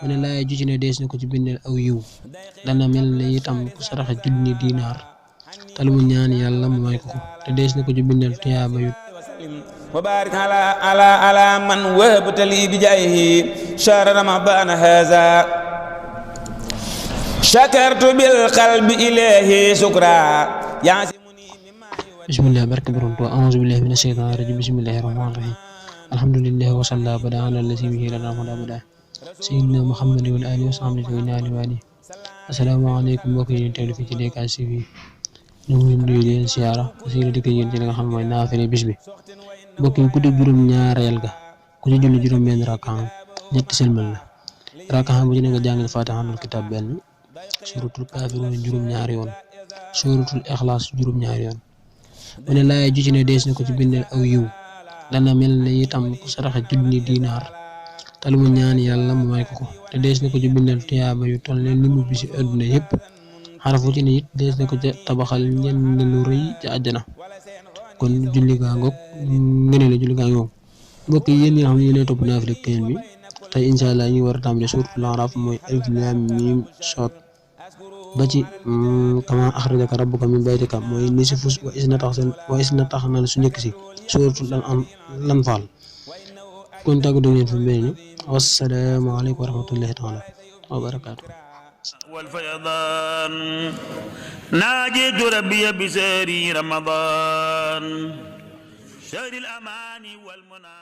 mu ne laay ju ci ne dees na ko ci bindal aw yiw dana mel ne itam ku saraxe junni dinaar te lu mu ñaan yàlla mu may ko te dees na ko ci bindal tuyaaba yu وبارك على من وهبت لي بجاهه شهر رمضان هذا شكرت بالقلب إليه شكرا يعصمني مما بسم الله بركة برونتو أعوذ بالله من الشيطان الرجيم بسم الله الرحمن الرحيم الحمد لله وصلى بدا على الذي به لنا مدى بدا سيدنا محمد والآله وصحبه وآله السلام عليكم mbokk yi ñu teewlu fii ci DKS TV ñu ngi nuyu di leen siyaara aussi di ko yéen ci li nga xam mooy naafile bis bi mbokk yi guddi juróom ñaareel ga ku ci julli juróom benn rakkaan ñetti sëlmal la rakkaan bu ci ne nga jàng Faatihaatul kitaab benn suuratul kaafiruun juróom ñaari yoon suuratul ixlaas juróom ñaari yoon mu ne laay ju ci ne dees na ko ci bindal aw yiw dana mel ne itam ku saraxe junni dinaar te lu mu ñaan yàlla mu may ko te dees na ko ci bindal tuyaaba yu toll ne li mu bisi àdduna yépp xarafu ci ne it dees na ko ca tabaxal ñenn lu rëy ca àjjana kon julli gaa ngoog ngene la julli gaa ngoog mbokk yi yéen ñi nga xam ne yéenay topp naafila keneen bi tey incha allah ñu war a tàmbale suuratul Araaf mooy alif laam miim saad ba ci kama axrajaka rabbuka min baytika mooy nisfu wa isna taxnal su njëkk si suuratul Anfaal kon tàggatoo ngeen fi mel ni wassalaamu aleykum wa rahmatullahi taala wa barakaatu والفيضان ناجيت ربي بسهر رمضان شهر الأمان والمنى